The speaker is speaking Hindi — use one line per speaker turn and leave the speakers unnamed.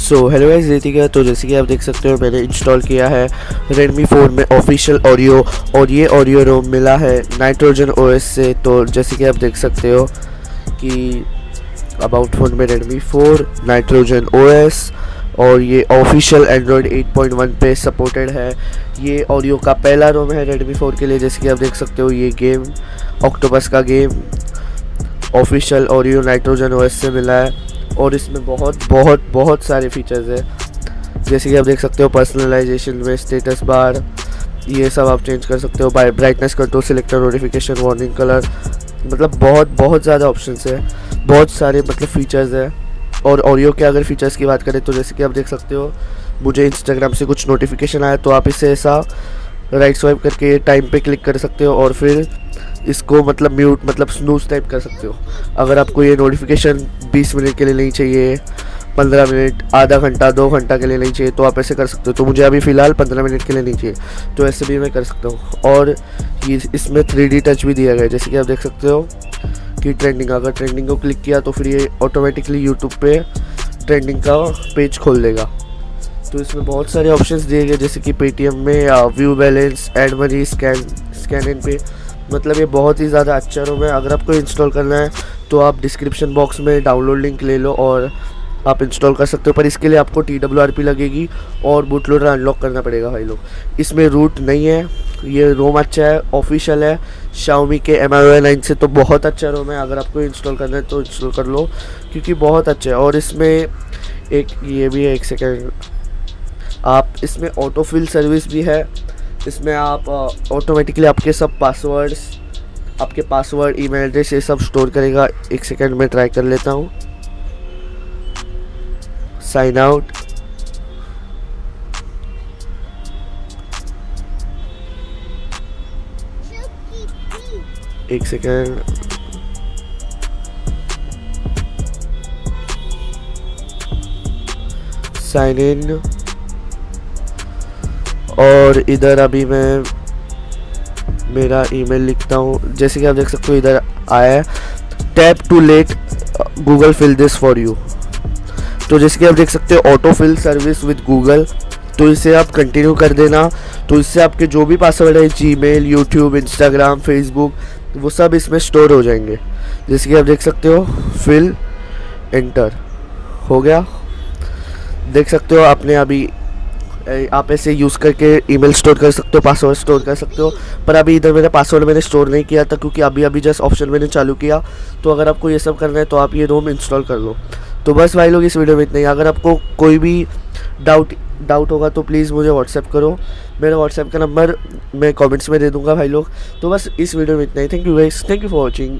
सो हेलो गाइस, रीति का तो जैसे कि आप देख सकते हो मैंने इंस्टॉल किया है Redmi 4 में ऑफिशियल ओरियो, और ये ओरियो रोम मिला है नाइट्रोजन ओएस से। तो जैसे कि आप देख सकते हो कि अबाउट फ़ोन में Redmi 4 नाइट्रोजन ओएस, और ये ऑफिशियल एंड्रॉयड 8.1 पे सपोर्टेड है। ये ओरियो का पहला रोम है Redmi 4 के लिए। जैसे कि आप देख सकते हो ये गेम ऑक्टोपस का game official Oreo nitrogen OS से मिला है, और इसमें बहुत सारे फीचर्स है। जैसे कि आप देख सकते हो पर्सनलाइजेशन में स्टेटस बार ये सब आप चेंज कर सकते हो, brightness control, selector, notification, warning colour, मतलब बहुत ज़्यादा ऑप्शंस है, बहुत सारे मतलब फीचर्स है। और ओरियो के अगर फीचर्स की बात करें तो जैसे कि आप देख सकते हो मुझे इंस्टाग्राम से कुछ नोटिफिकेशन आया, तो आप इसे ऐसा राइट स्वाइप करके टाइम पे क्लिक कर सकते हो और फिर इसको मतलब म्यूट मतलब स्नूज टाइप कर सकते हो। अगर आपको ये नोटिफिकेशन 20 मिनट के लिए नहीं चाहिए, 15 मिनट, आधा घंटा, 2 घंटा के लिए नहीं चाहिए, तो आप ऐसे कर सकते हो। तो मुझे अभी फ़िलहाल 15 मिनट के लिए नहीं चाहिए, तो ऐसे भी मैं कर सकता हूँ। और ये इसमें 3D टच भी दिया गया है। जैसे कि आप देख सकते हो कि ट्रेंडिंग, अगर ट्रेंडिंग को क्लिक किया तो फिर ये ऑटोमेटिकली यूट्यूब पे ट्रेंडिंग का पेज खोल देगा। तो इसमें बहुत सारे ऑप्शंस दिए गए, जैसे कि पेटीएम में view balance, add money, scan इन पे, मतलब ये बहुत ही ज़्यादा अच्छा रोम है। अगर आपको इंस्टॉल करना है तो आप डिस्क्रिप्शन बॉक्स में डाउनलोड लिंक ले लो और आप इंस्टॉल कर सकते हो, पर इसके लिए आपको TWRP लगेगी और बूट लोडर अनलॉक करना पड़ेगा भाई लोग। इसमें रूट नहीं है। ये रोम अच्छा है, ऑफिशियल है Xiaomi के MIUI 9 से, तो बहुत अच्छा रोम है। अगर आपको इंस्टॉल करना है तो इंस्टॉल कर लो, क्योंकि बहुत अच्छा है। और इसमें एक ये भी है, एक सेकेंड, आप इसमें ऑटो फिल सर्विस भी है। इसमें आप ऑटोमेटिकली आपके सब पासवर्ड्स, आपके पासवर्ड, ईमेल एड्रेस, ये सब स्टोर करेगा। एक सेकेंड में ट्राई कर लेता हूँ। साइन आउट, एक सेकेंड, साइन इन, और इधर अभी मैं मेरा ईमेल लिखता हूँ। जैसे कि आप देख सकते हो इधर आया है tap to let Google fill this for you. तो जैसे कि आप देख सकते हो autofill service with Google, तो इसे आप कंटिन्यू कर देना। तो इससे आपके जो भी पासवर्ड है, जीमेल, यूट्यूब, इंस्टाग्राम, फेसबुक, वो सब इसमें स्टोर हो जाएंगे। जैसे कि आप देख सकते हो फिल एंटर हो गया। देख सकते हो आपने अभी, आप ऐसे यूज़ करके ईमेल स्टोर कर सकते हो, पासवर्ड स्टोर कर सकते हो। पर अभी इधर मेरा पासवर्ड मैंने स्टोर नहीं किया था, क्योंकि अभी जस्ट ऑप्शन मैंने चालू किया। तो अगर आपको ये सब करना है तो आप ये रोम इंस्टॉल कर लो। तो बस भाई लोग, इस वीडियो में इतना ही। अगर आपको कोई भी डाउट होगा तो प्लीज़ मुझे व्हाट्सएप करो। मेरा व्हाट्सएप का नंबर मैं कमेंट्स में दे दूँगा भाई लोग। तो बस इस वीडियो में इतना ही। Thank you guys, thank you for watching.